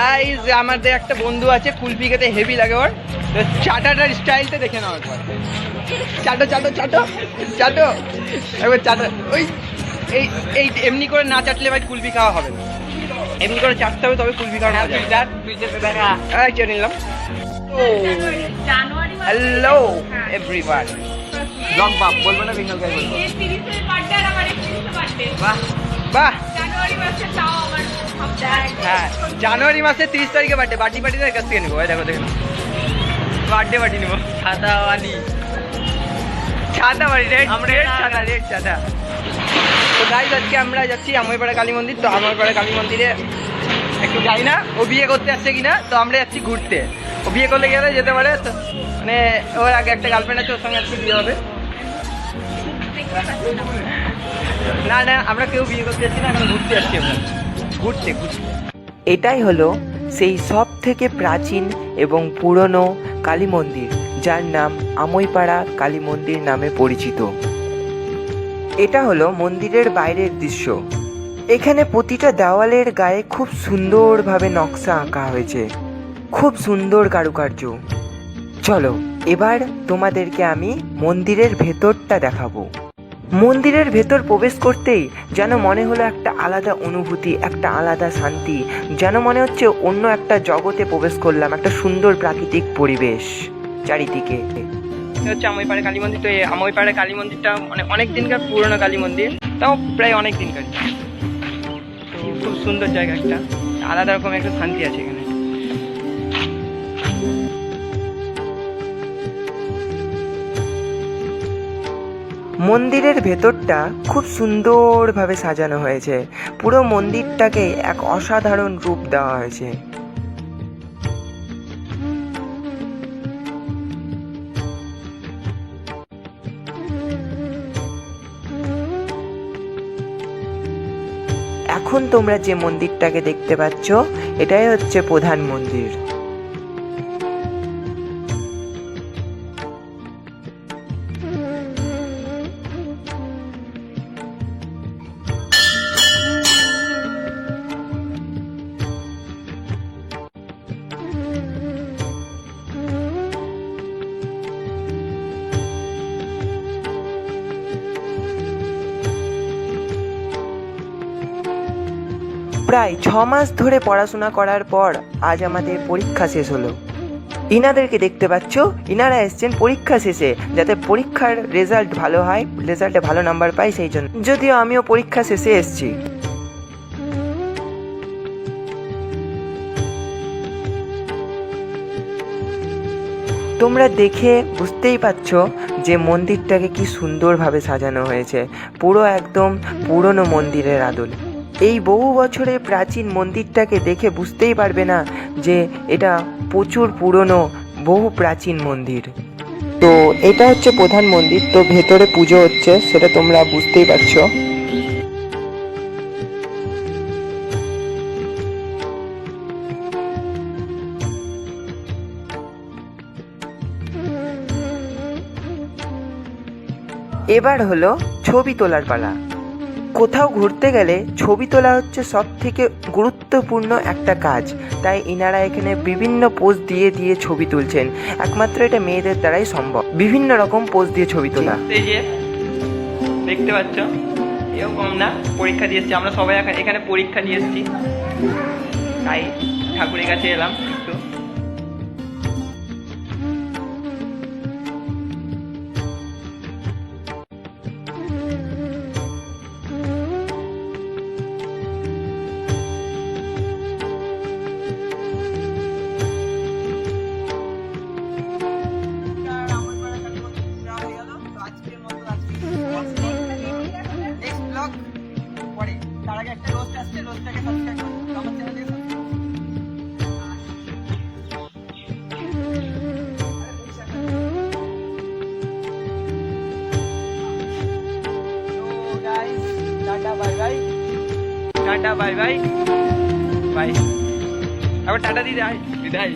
Guys আমাদের একটা বন্ধু আছে কুলফি খেতে হেভি লাগে ওর, চাটাটার স্টাইলটা দেখে নাও একবার। চাটো চাটো চাটো চাটো একবার চাটো। ওই এই এই এমনি করে না চাটলে ভাই কুলফি খাওয়া হবে না, এমনি করে চাটতে হবে তবে কুলফি খাওয়া হবে। চেয়ে নিলাম। হ্যালো এভরিওয়ান, ব্লগ বাপ বলবো না বিঙ্গল গাই বলবো। বাহ বাহ, হ্যাঁ জানুয়ারি মাসে 30 তারিখে বার্থডে। বার্থডে কাছ থেকে নেবো, দেখো দেখো বার্থডে পার্টি নেবো। ছাতা বাড়ি রেড ছাতা, রেড ছাতা। তো গাইজ আজকে আমরা যাচ্ছি আমইপাড়া কালী মন্দির। তো আমইপাড়া কালী মন্দিরে একটু যাই না, ও বিয়ে করতে আসছে কিনা, তো আমরা যাচ্ছি ঘুরতে। ও বিয়ে করলে গেলে যেতে পারে, তো মানে ওর আগে একটা গার্লফ্রেন্ড আছে, ওর সঙ্গে আজকে বিয়ে হবে। না না আমরা কেউ বিয়ে করতে যাচ্ছি না, এখন ঘুরতে যাচ্ছি আমরা, ঘুরতে ঘুরতে। এটাই হলো সেই সব থেকে প্রাচীন এবং পুরনো কালী মন্দির, যার নাম আমইপাড়া কালী মন্দির নামে পরিচিত। এটা হলো মন্দিরের বাইরের দৃশ্য। এখানে প্রতিটা দেওয়ালের গায়ে খুব সুন্দরভাবে নকশা আঁকা হয়েছে, খুব সুন্দর কারুকার্য। চলো এবার তোমাদেরকে আমি মন্দিরের ভেতরটা দেখাবো। মন্দিরের ভেতর প্রবেশ করতেই যেন মনে হলো একটা আলাদা অনুভূতি, একটা আলাদা শান্তি, যেন মনে হচ্ছে অন্য একটা জগতে প্রবেশ করলাম, একটা সুন্দর প্রাকৃতিক পরিবেশ চারিদিকে। হচ্ছে আমইপাড়া কালী মন্দির। তো এই আমইপাড়া কালী মন্দিরটা মানে অনেক দিনকার পুরনো কালী মন্দির, তাও প্রায় অনেক দিনকার। তো খুব সুন্দর জায়গা, একটা আলাদা রকম একটা শান্তি আছে এখানে। মন্দিরের ভেতরটা খুব সুন্দরভাবে সাজানো হয়েছে, পুরো মন্দিরটাকে এক অসাধারণ রূপ দেওয়া হয়েছে। এখন তোমরা যে মন্দিরটাকে দেখতে পাচ্ছ, এটাই হচ্ছে প্রধান মন্দির। প্রায় 6 মাস ধরে পড়াশোনা করার পর আজ আমাদের পরীক্ষা শেষ হলো। ইনাদেরকে দেখতে পাচ্ছ, ইনারা এসছেন পরীক্ষা শেষে, যাতে পরীক্ষার রেজাল্ট ভালো হয়, রেজাল্টে ভালো নাম্বার পাই সেই জন্য। যদিও আমিও পরীক্ষা শেষে এসছি। তোমরা দেখে বুঝতেই পারছো যে মন্দিরটাকে কি সুন্দরভাবে সাজানো হয়েছে, পুরো একদম পুরনো মন্দিরের আদল। এই বহু বছরের প্রাচীন মন্দিরটাকে দেখে বুঝতেই পারবে না যে এটা প্রচুর পুরনো, বহু প্রাচীন মন্দির। তো এটা হচ্ছে প্রধান মন্দির, তো ভেতরে পুজো হচ্ছে, সেটা তোমরা বুঝতেই পারছো। এবার হলো ছবি তোলার পালা। কোথাও ঘুরতে গেলে ছবি তোলা হচ্ছে সব থেকে গুরুত্বপূর্ণ একটা কাজ, তাই ইনারা এখানে বিভিন্ন পোজ দিয়ে দিয়ে ছবি তুলছেন। একমাত্র এটা মেয়েদের দ্বারাই সম্ভব, বিভিন্ন রকম পোজ দিয়ে ছবি তোলা। এই যে দেখতে পাচ্ছ, এও কম না, পরীক্ষা দিয়ে এসছি আমরা সবাই, এখানে পরীক্ষা দিয়ে এসছি, তাই ঠাকুরের কাছে এলাম একটু। Tata bye bye, tata bye bye bye, আবার টাটা দিদা বিদায়।